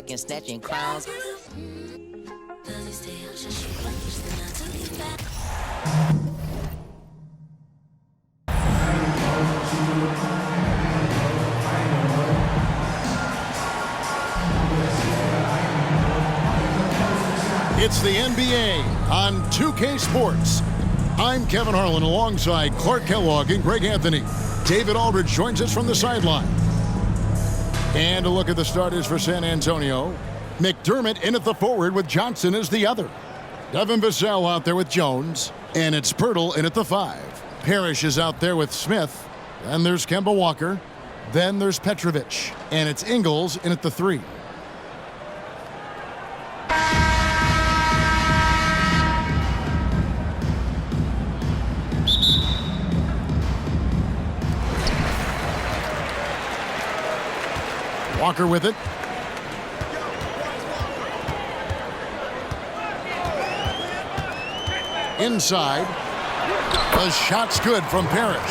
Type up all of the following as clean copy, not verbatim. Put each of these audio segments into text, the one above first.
rocking, snatching crowns. It's the NBA on 2K Sports. I'm Kevin Harlan alongside Clark Kellogg and Greg Anthony. David Aldridge joins us from the sideline. And a look at the starters for San Antonio. McDermott in at the forward with Johnson as the other. Devin Vassell out there with Jones. And it's Pirtle in at the 5. Parrish is out there with Smith. Then there's Kemba Walker. Then there's Petrovic. And it's Ingles in at the 3. Walker with it. Inside. The shot's good from Parrish.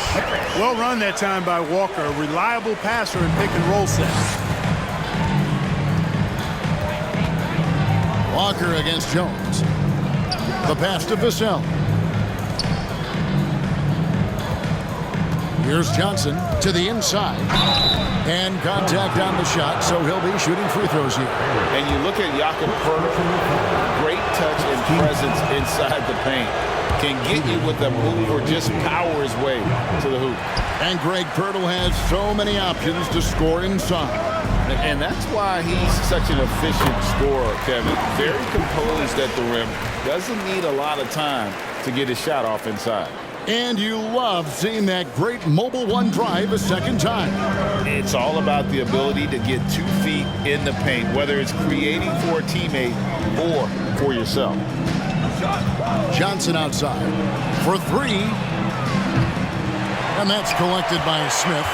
Well run that time by Walker. A reliable passer in pick and roll sets. Walker against Jones. The pass to Vassell. Here's Johnson to the inside. And contact on the shot, so he'll be shooting free throws here. And you look at Jakob Poeltl, great touch and presence inside the paint. Can get you with a move or just power his way to the hoop. And Greg Pirtle has so many options to score inside. And that's why he's such an efficient scorer, Kevin. Very composed at the rim. Doesn't need a lot of time to get his shot off inside. And you love seeing that great mobile one drive a second time. It's all about the ability to get 2 feet in the paint, whether it's creating for a teammate or for yourself. Johnson outside for 3. And that's collected by Smith.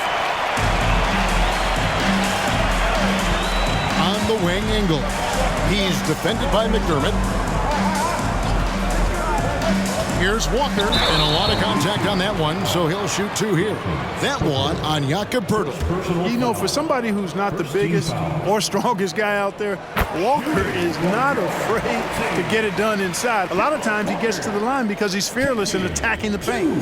On the wing, Ingles. He's defended by McDermott. Here's Walker, and a lot of contact on that one, so he'll shoot 2 here. That one on Jakob Poeltl. You know, for somebody who's not the biggest or strongest guy out there, Walker is not afraid to get it done inside. A lot of times he gets to the line because he's fearless in attacking the paint.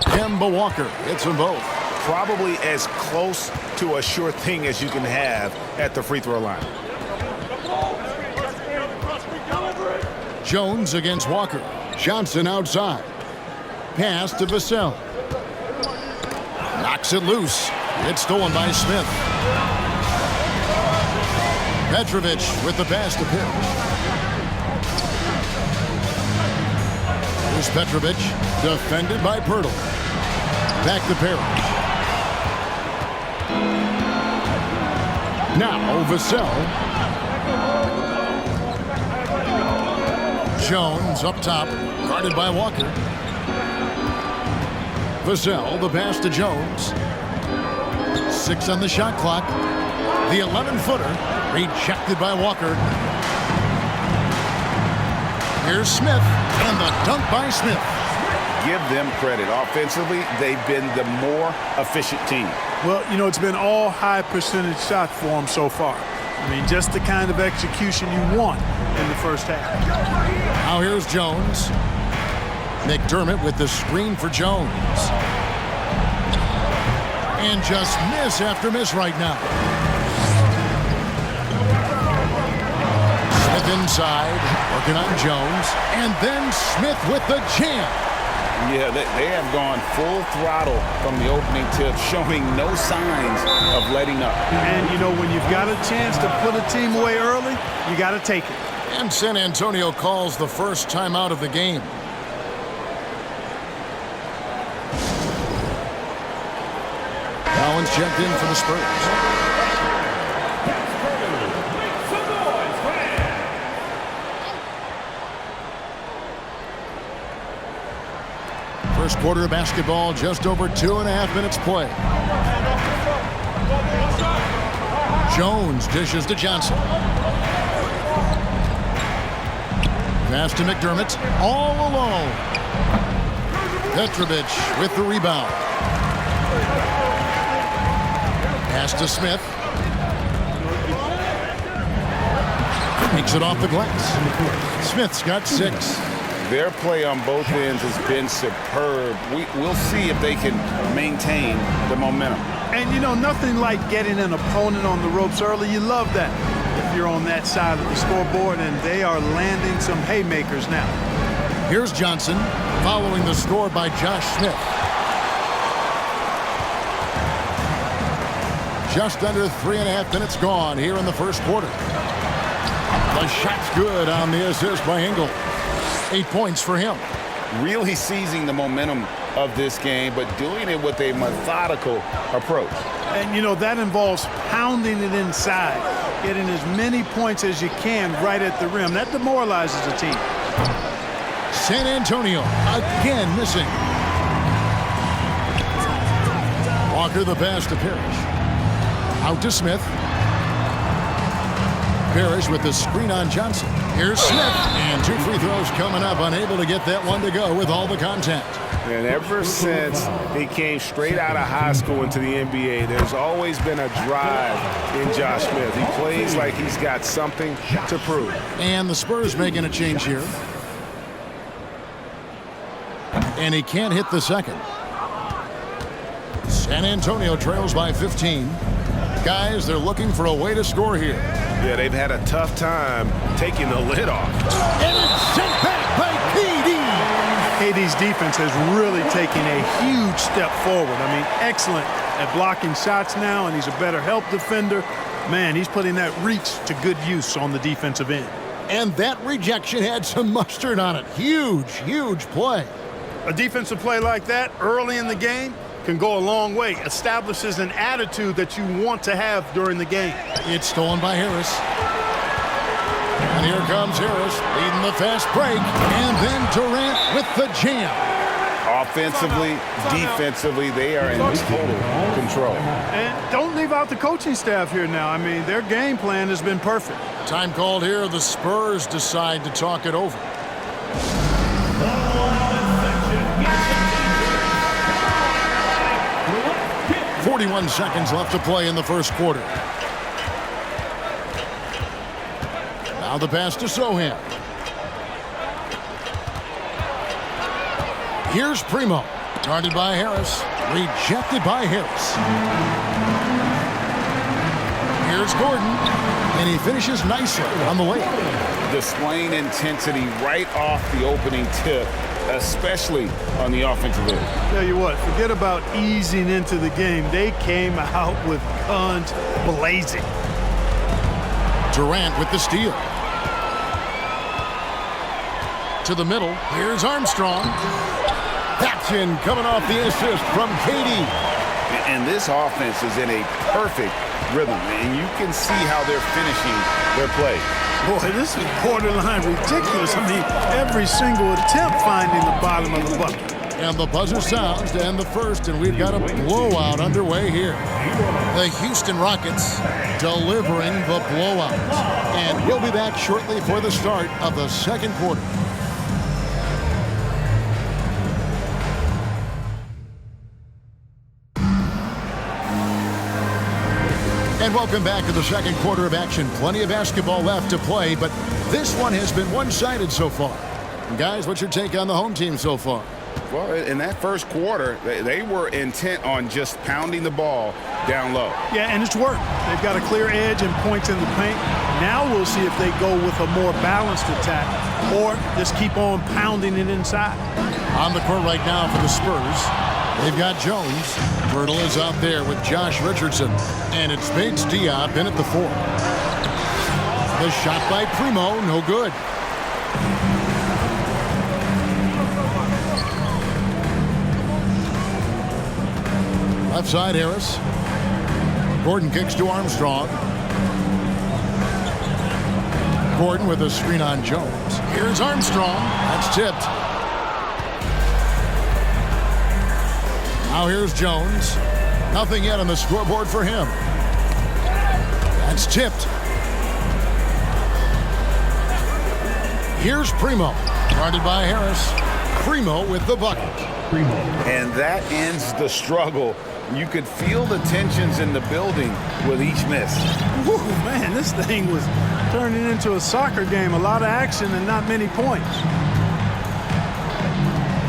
Kemba Walker hits them both. Probably as close to a sure thing as you can have at the free throw line. Jones against Walker. Johnson outside. Pass to Vassell. Knocks it loose. It's stolen by Smith. Petrovic with the pass to Parrish. Here's Petrovic, defended by Pirtle. Back to Parrish. Now Vassell. Jones up top, guarded by Walker. Vassell, the pass to Jones. 6 on the shot clock. The 11-footer rejected by Walker. Here's Smith, and the dunk by Smith. Give them credit. Offensively, they've been the more efficient team. Well, you know, it's been all high percentage shots for him so far. I mean, just the kind of execution you want in the first half. Now here's Jones. McDermott with the screen for Jones. And just miss after miss right now. Smith inside, working on Jones. And then Smith with the jam. Yeah, they have gone full throttle from the opening tip, showing no signs of letting up. And, you know, when you've got a chance to put a team away early, you got to take it. And San Antonio calls the first timeout of the game. Allen's checked in for the Spurs. First quarter of basketball, just over 2.5 minutes play. Jones dishes to Johnson. Pass to McDermott, all alone. Petrovic with the rebound. Pass to Smith. Takes it off the glass. Smith's got 6. Their play on both ends has been superb. We'll see if they can maintain the momentum. And, you know, nothing like getting an opponent on the ropes early. You love that if you're on that side of the scoreboard, and they are landing some haymakers now. Here's Johnson following the score by Josh Smith. Just under 3.5 minutes gone here in the first quarter. The shot's good on the assist by Engel. 8 points for him. Really seizing the momentum of this game, but doing it with a methodical approach. And, you know, that involves pounding it inside, getting as many points as you can right at the rim. That demoralizes a team. San Antonio again missing. Walker the pass to Parrish. Out to Smith. Parrish with the screen on Johnson. Here's Smith, and 2 free throws coming up, unable to get that one to go with all the contact. And ever since he came straight out of high school into the NBA, there's always been a drive in Josh Smith. He plays like he's got something to prove. And the Spurs making a change here. And he can't hit the second. San Antonio trails by 15. Guys, they're looking for a way to score here. Yeah, they've had a tough time taking the lid off. And it's sent back by KD. KD's defense has really taken a huge step forward. I mean, excellent at blocking shots now, and he's a better help defender. Man, he's putting that reach to good use on the defensive end. And that rejection had some mustard on it. Huge, huge play. A defensive play like that early in the game can go a long way. Establishes an attitude that you want to have during the game. It's stolen by Harris. And here comes Harris leading the fast break. And then Durant with the jam. Offensively, defensively, they are in total control. And don't leave out the coaching staff here now. I mean, their game plan has been perfect. Time called here. The Spurs decide to talk it over. "41 seconds left to play in the first quarter. Now the pass to Sohan. Here's Primo. Guarded by Harris. Rejected by Harris. Here's Gordon. And he finishes nicely on the layup. Displaying intensity right off the opening tip, especially on the offensive end. Tell you what, forget about easing into the game. They came out with guns blazing. Durant with the steal. To the middle. Here's Armstrong. That's in, coming off the assist from KD. And this offense is in a perfect rhythm, and you can see how they're finishing their play. Boy, this is borderline ridiculous. I mean, every single attempt finding the bottom of the bucket. And the buzzer sounds to end the first, and we've got a blowout underway here. The Houston Rockets delivering the blowout. And we'll be back shortly for the start of the second quarter. And welcome back to the second quarter of action. Plenty of basketball left to play, but this one has been one-sided so far. Guys, what's your take on the home team so far? Well, in that first quarter, they were intent on just pounding the ball down low. Yeah, and it's worked. They've got a clear edge and points in the paint. Now we'll see if they go with a more balanced attack or just keep on pounding it inside. On the court right now for the Spurs, they've got Jones. Birtle is out there with Josh Richardson. And it's Bates Diop in at the 4. The shot by Primo, no good. Left side, Harris. Gordon kicks to Armstrong. Gordon with a screen on Jones. Here's Armstrong. That's tipped. Now here's Jones. Nothing yet on the scoreboard for him. That's tipped. Here's Primo. Guarded by Harris. Primo with the bucket. And that ends the struggle. You could feel the tensions in the building with each miss. Whew, man, this thing was turning into a soccer game. A lot of action and not many points.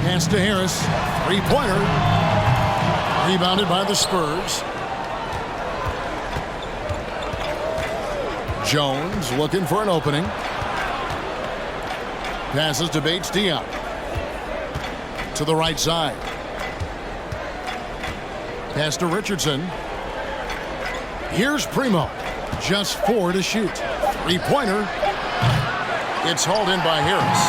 Pass to Harris. Three-pointer. Rebounded by the Spurs. Jones looking for an opening. Passes to Bates-Diop. To the right side. Pass to Richardson. Here's Primo. Just 4 to shoot. Three-pointer. It's hauled in by Harris.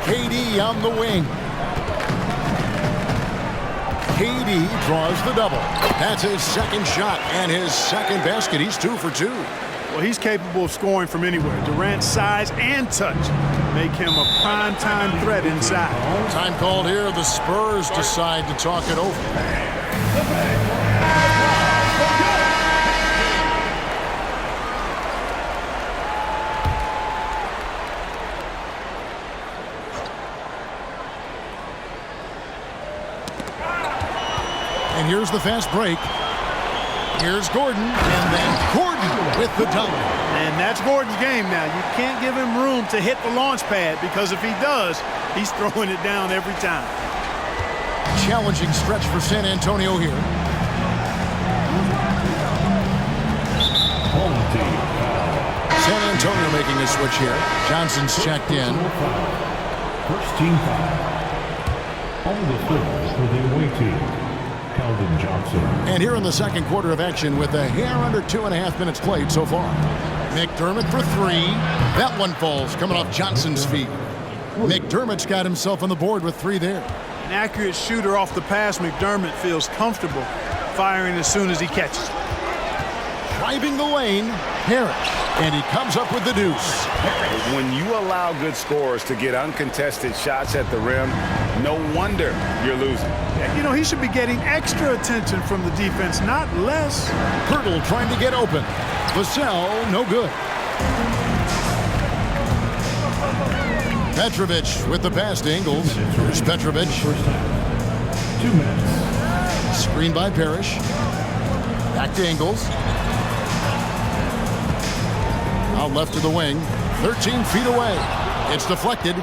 KD on the wing. KD draws the double. That's his second shot and his second basket. He's 2 for 2. Well, he's capable of scoring from anywhere. Durant's size and touch make him a prime-time threat inside. Time called here. The Spurs decide to talk it over. And here's the fast break. Here's Gordon, and then Gordon with the dunk. And that's Gordon's game now. You can't give him room to hit the launch pad, because if he does, he's throwing it down every time. Challenging stretch for San Antonio here. San Antonio making a switch here. Johnson's checked in. First team foul. On the floor for the away team, Johnson. And here in the second quarter of action with a hair under 2.5 minutes played so far. McDermott for 3. That one falls coming off Johnson's feet. McDermott's got himself on the board with 3 there. An accurate shooter off the pass. McDermott feels comfortable firing as soon as he catches it. Driving the lane, Harris. And he comes up with the deuce. When you allow good scorers to get uncontested shots at the rim, no wonder you're losing. You know, he should be getting extra attention from the defense, not less. Pirtle trying to get open. Vassell, no good. Petrovic with the pass to Ingles. Here's Petrovic. 2 minutes. Screen by Parrish. Back to Ingles. Out left to the wing. 13 feet away. It's deflected.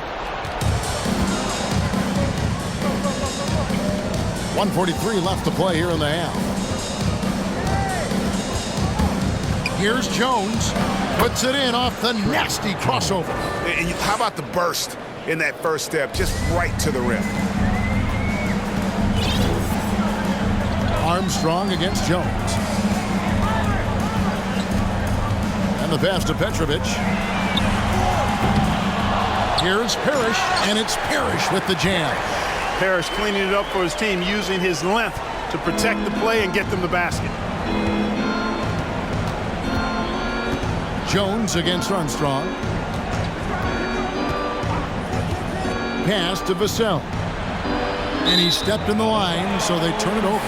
1:43 left to play here in the half. Here's Jones. Puts it in off the nasty crossover. And how about the burst in that first step, just right to the rim? Armstrong against Jones. And the pass to Petrovic. Here's Parrish, and it's Parrish with the jam. Parrish cleaning it up for his team, using his length to protect the play and get them the basket. Jones against Armstrong. Pass to Vassell. And he stepped in the line, so they turn it over.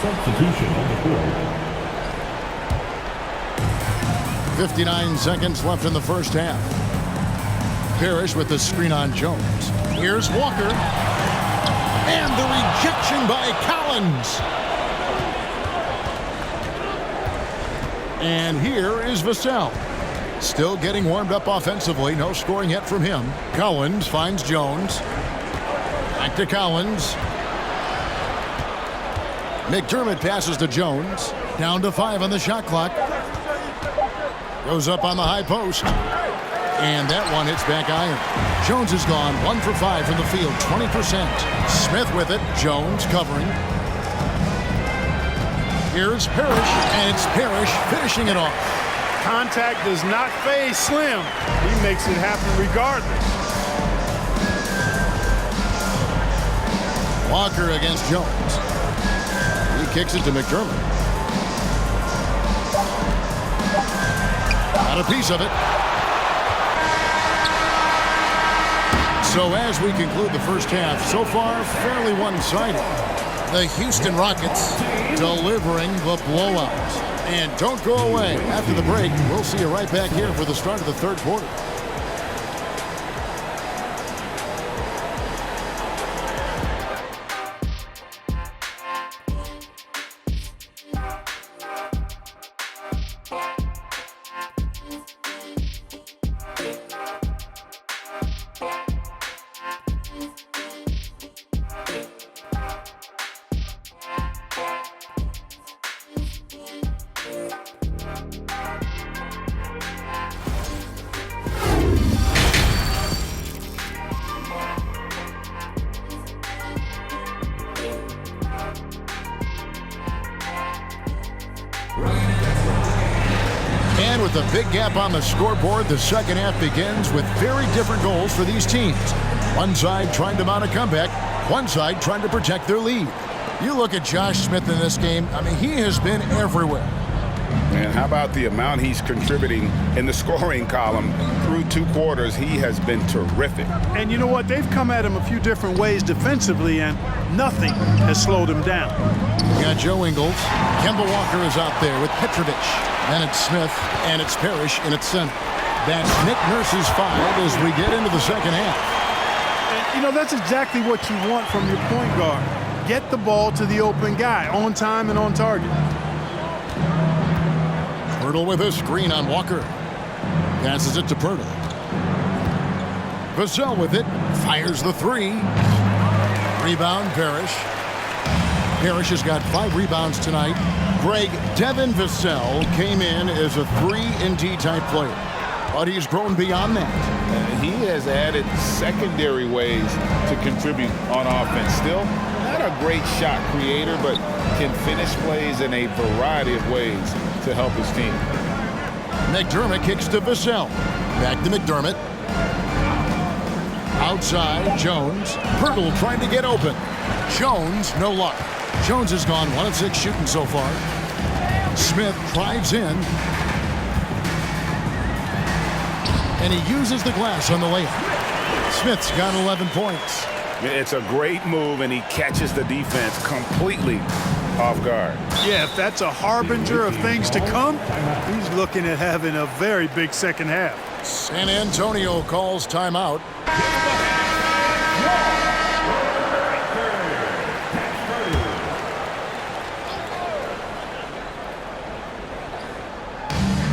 Substitution on the court. 59 seconds left in the first half. Parrish with the screen on Jones. Here's Walker. And the rejection by Collins. And here is Vassell. Still getting warmed up offensively. No scoring yet from him. Collins finds Jones. Back to Collins. McDermott passes to Jones. Down to 5 on the shot clock. Goes up on the high post. And that one hits back iron. Jones is gone 1 for 5 from the field, 20%. Smith with it. Jones covering. Here's Parrish, and it's Parrish finishing it off. Contact does not phase Slim. He makes it happen regardless. Walker against Jones. He kicks it to McDermott. Got a piece of it. So as we conclude the first half, so far fairly one-sided. The Houston Rockets delivering the blowout. And don't go away. After the break, we'll see you right back here for the start of the third quarter. And with a big gap on the scoreboard, the second half begins with very different goals for these teams. One side trying to mount a comeback, one side trying to protect their lead. You look at Josh Smith in this game, I mean, he has been everywhere. And how about the amount he's contributing in the scoring column? Through 2 quarters, he has been terrific. And you know what? They've come at him a few different ways defensively, and nothing has slowed him down. You got Joe Ingles. Kemba Walker is out there with Petrovic. Then it's Smith, and it's Parrish in its center. That's Nick Nurse's foul as we get into the second half. And, you know, that's exactly what you want from your point guard. Get the ball to the open guy on time and on target. Pirtle with a screen on Walker. Passes it to Pirtle. Vassell with it. Fires the three. Rebound, Parrish. Parrish has got 5 rebounds tonight. Greg, Devin Vassell came in as a 3-and-D type player, but he's grown beyond that. He has added secondary ways to contribute on offense. Still not a great shot creator, but can finish plays in a variety of ways to help his team. McDermott kicks to Vassell. Back to McDermott. Outside, Jones. Pirtle trying to get open. Jones, no luck. Jones has gone 1 of 6 shooting so far. Smith drives in. And he uses the glass on the layup. Smith's got 11 points. It's a great move, and he catches the defense completely off guard. Yeah, if that's a harbinger of things to come, he's looking at having a very big second half. San Antonio calls timeout.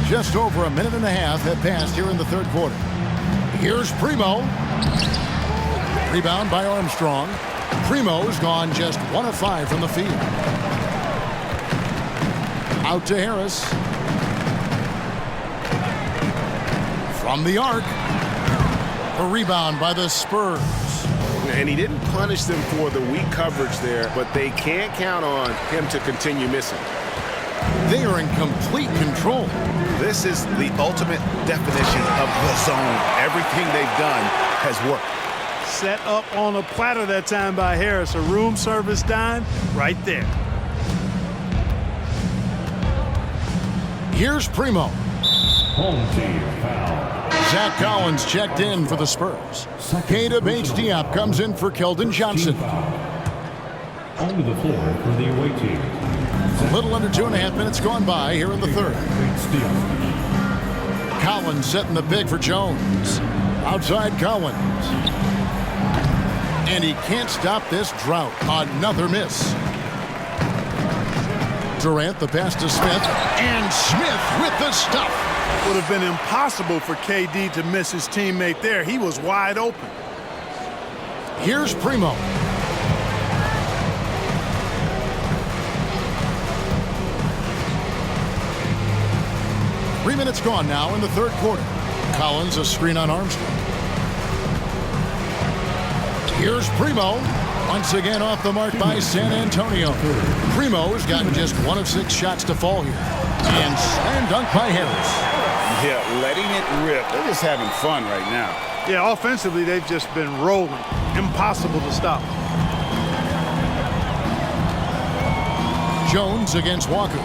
Just over a minute and a half have passed here in the third quarter. Here's Primo. Rebound by Armstrong. Primo's gone just 1 of 5 from the field. Out to Harris. From the arc. The rebound by the Spurs. And he didn't punish them for the weak coverage there, but they can't count on him to continue missing. They are in complete control. This is the ultimate definition of the zone. Everything they've done has worked. Set up on a platter that time by Harris. A room service dime right there. Here's Primo. Home team foul. Zach Collins checked in for the Spurs. Keita Bates-Diop comes in for Keldon Johnson. Onto the floor for the away team. A little under 2.5 minutes gone by here in the third. Collins setting the big for Jones. Outside Collins. And he can't stop this drought. Another miss. Durant the pass to Smith. And Smith with the stuff. Would have been impossible for KD to miss his teammate there. He was wide open. Here's Primo. Three minutes gone now in the third quarter. Collins a screen on Armstrong. Here's Primo. Once again off the mark by San Antonio. Primo's gotten just 1 of 6 shots to fall here. And slam dunk by Harris. Yeah, letting it rip. They're just having fun right now. Yeah, offensively, they've just been rolling. Impossible to stop. Jones against Walker.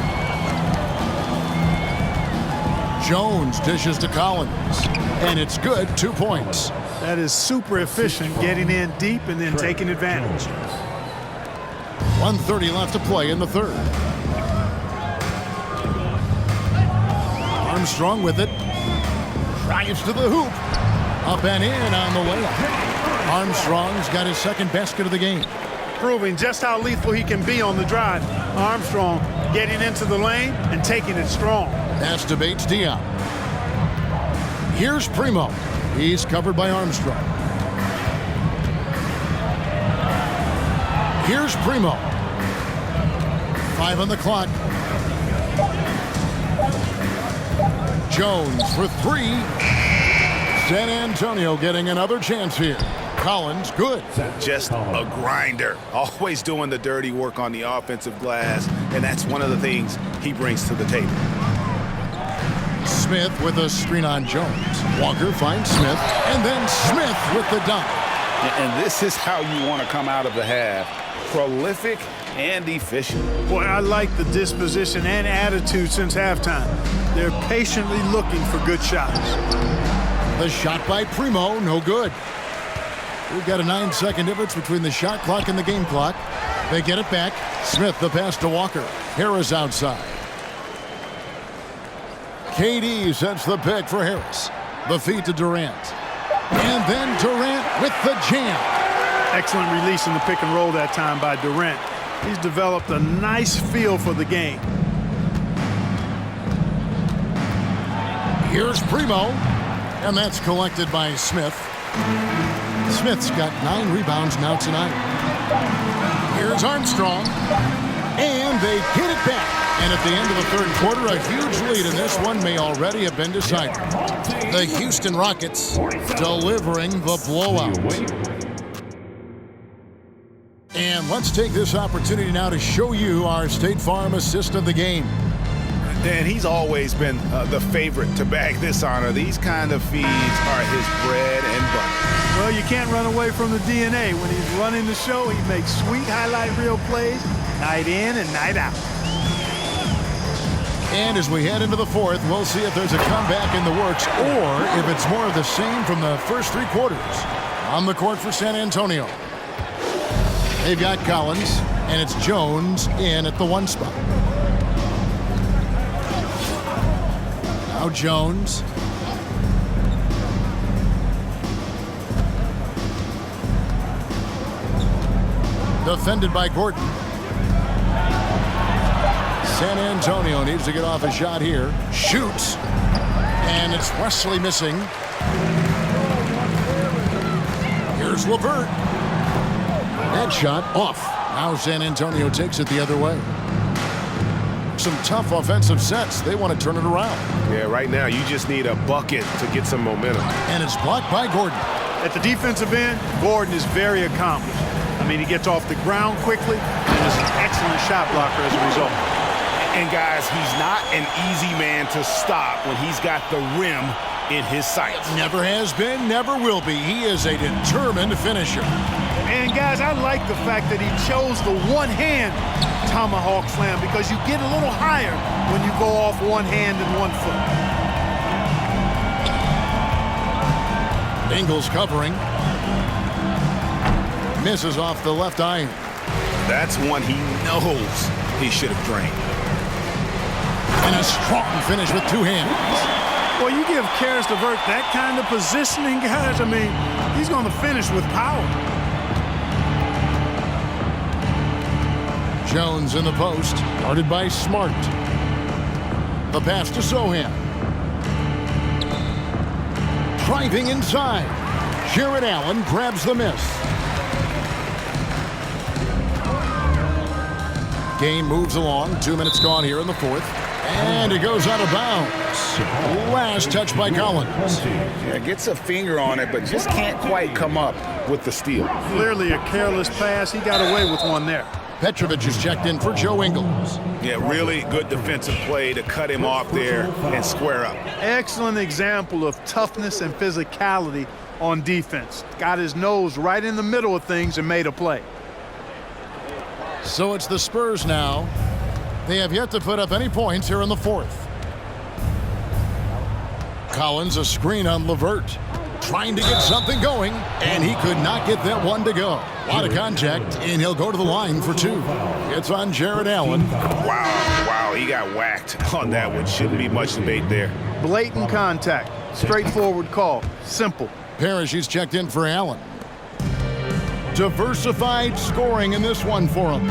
Jones dishes to Collins. And it's good, 2 points. That is super efficient, getting in deep and then taking advantage. 1:30 left to play in the third. Armstrong with it. Drives to the hoop. Up and in on the layup. Armstrong's got his second basket of the game. Proving just how lethal he can be on the drive. Armstrong getting into the lane and taking it strong. Pass to Bates Diop. Here's Primo. He's covered by Armstrong. Here's Primo. 5 on the clock. Jones for 3. San Antonio getting another chance here. Collins, good. Just a grinder. Always doing the dirty work on the offensive glass, and that's one of the things he brings to the table. Smith with a screen on Jones. Walker finds Smith, and then Smith with the dunk. And this is how you want to come out of the half. Prolific and efficient. Boy, I like the disposition and attitude since halftime. They're patiently looking for good shots. The shot by Primo, no good. We've got a 9-second difference between the shot clock and the game clock. They get it back. Smith, the pass to Walker. Harris outside. KD sets the pick for Harris. The feed to Durant. And then Durant with the jam. Excellent release in the pick and roll that time by Durant. He's developed a nice feel for the game. Here's Primo. And that's collected by Smith. Smith's got 9 rebounds now tonight. Here's Armstrong. And they get it back. And at the end of the third quarter, a huge lead in this one may already have been decided. The Houston Rockets delivering the blowout. And let's take this opportunity now to show you our State Farm assist of the game. And he's always been the favorite to bag this honor. These kind of feeds are his bread and butter. Well, you can't run away from the DNA. When he's running the show, he makes sweet highlight reel plays night in and night out. And as we head into the fourth, we'll see if there's a comeback in the works or if it's more of the same from the first 3 quarters. On the court for San Antonio. They've got Collins, and it's Jones in at the 1 spot. Now Jones. Defended by Gordon. San Antonio needs to get off a shot here. Shoots. And it's Wesley missing. Here's LeVert. That shot off. Now San Antonio takes it the other way. Some tough offensive sets. They want to turn it around. Yeah, right now you just need a bucket to get some momentum. And it's blocked by Gordon. At the defensive end, Gordon is very accomplished. I mean, he gets off the ground quickly and is an excellent shot blocker as a result. And guys, he's not an easy man to stop when he's got the rim in his sights. Never has been, never will be. He is a determined finisher. And guys, I like the fact that he chose the one-hand tomahawk slam because you get a little higher when you go off one hand and 1 foot. Ingles covering. Misses off the left iron. That's one he knows he should have drained. And a strong finish with 2 hands. Well, you give Karis LeVert that kind of positioning, guys. I mean, he's going to finish with power. Jones in the post, guarded by Smart. The pass to Sohan. Driving inside. Jared Allen grabs the miss. Game moves along. 2 minutes gone here in the fourth. And it goes out of bounds. Last touch by Collins. Yeah, gets a finger on it, but just can't quite come up with the steal. Clearly a careless pass. He got away with one there. Petrovic is checked in for Joe Ingles. Yeah, really good defensive play to cut him off there and square up. Excellent example of toughness and physicality on defense. Got his nose right in the middle of things and made a play. So it's the Spurs now. They have yet to put up any points here in the fourth. Collins, a screen on LeVert. Trying to get something going, and he could not get that one to go. A lot of contact, and he'll go to the line for 2. It's on Jared Allen. Wow, he got whacked on that one. Shouldn't be much debate there. Blatant contact. Straightforward call. Simple. Parrish is checked in for Allen. Diversified scoring in this one for him.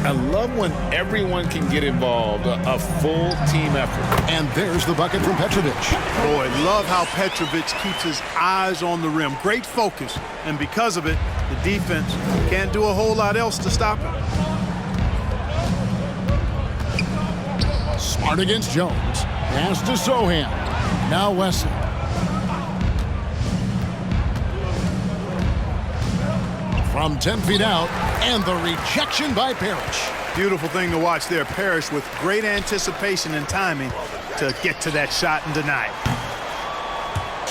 I love when everyone can get involved, a full team effort. And there's the bucket from Petrovic. Boy, love how Petrovic keeps his eyes on the rim. Great focus. And because of it, the defense can't do a whole lot else to stop him. Smart against Jones. Pass to Sohan. Now Wesley. From 10 feet out, and the rejection by Parrish. Beautiful thing to watch there. Parrish with great anticipation and timing to get to that shot and deny it.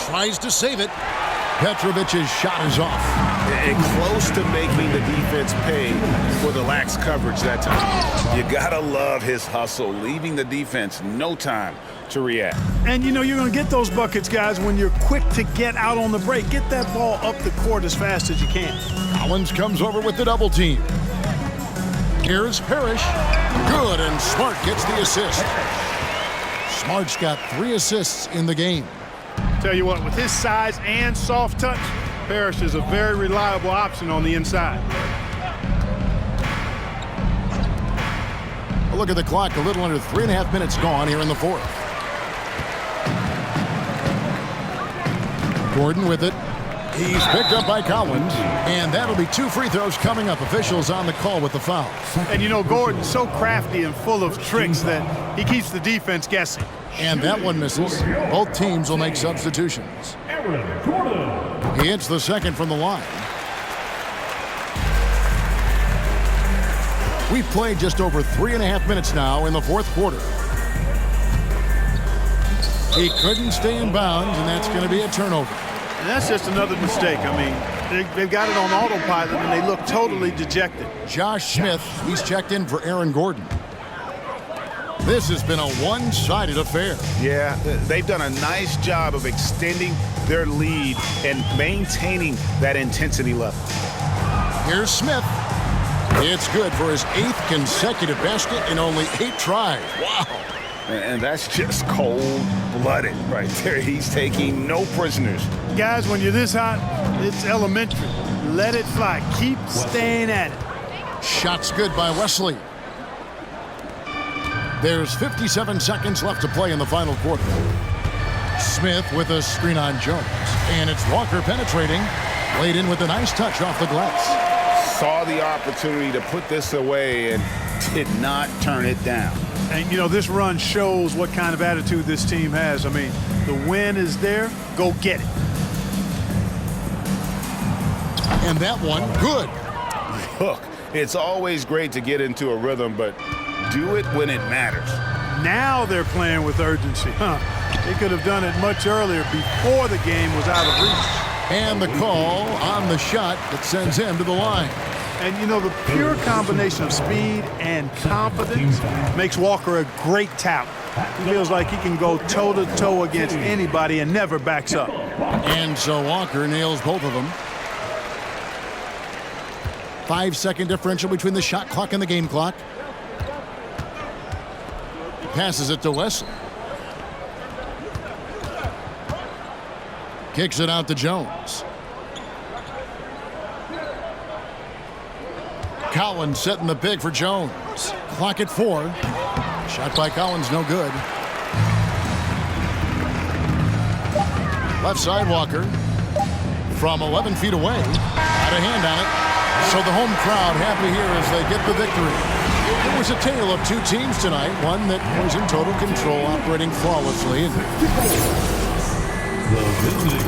Tries to save it. Petrovic's shot is off. And close to making the defense pay for the lax coverage that time. You gotta love his hustle, leaving the defense no time to react. And you know you're going to get those buckets, guys, when you're quick to get out on the break. Get that ball up the court as fast as you can. Collins comes over with the double team. Here's Parrish. Good, and Smart gets the assist. Smart's got 3 assists in the game. Tell you what, with his size and soft touch, Parrish is a very reliable option on the inside. A look at the clock, a little under 3.5 minutes gone here in the fourth. Gordon with it. He's picked up by Collins, and that'll be 2 free throws coming up. Officials on the call with the foul. And you know, Gordon's so crafty and full of tricks that he keeps the defense guessing. And that one misses. Both teams will make substitutions. He hits the second from the line. We've played just over 3.5 minutes now in the fourth quarter. He couldn't stay in bounds, and that's going to be a turnover. And that's just another mistake. I mean, they've got it on autopilot, and they look totally dejected. Josh Smith, he's checked in for Aaron Gordon. This has been a one-sided affair. Yeah, they've done a nice job of extending their lead and maintaining that intensity level. Here's Smith. It's good for his 8th consecutive basket in only 8 tries. Wow. And that's just cold-blooded right there. He's taking no prisoners. Guys, when you're this hot, it's elementary. Let it fly. Keep staying at it. Shot's good by Wesley. There's 57 seconds left to play in the final quarter. Smith with a screen on Jones. And it's Walker penetrating. Laid in with a nice touch off the glass. Saw the opportunity to put this away and did not turn it down. And, you know, this run shows what kind of attitude this team has. I mean, the win is there. Go get it. And that one, good. Look, it's always great to get into a rhythm, but do it when it matters. Now they're playing with urgency. They could have done it much earlier before the game was out of reach. And the call on the shot that sends him to the line. And, you know, the pure combination of speed and confidence makes Walker a great talent. He feels like he can go toe-to-toe against anybody and never backs up. And so Walker nails both of them. 5-second differential between the shot clock and the game clock. Passes it to Wesley. Kicks it out to Jones. Collins setting the pick for Jones. Clock at 4. Shot by Collins, no good. Left side Walker. From 11 feet away. Had a hand on it. So the home crowd happy here as they get the victory. It was a tale of 2 teams tonight. One that was in total control, operating flawlessly. The visiting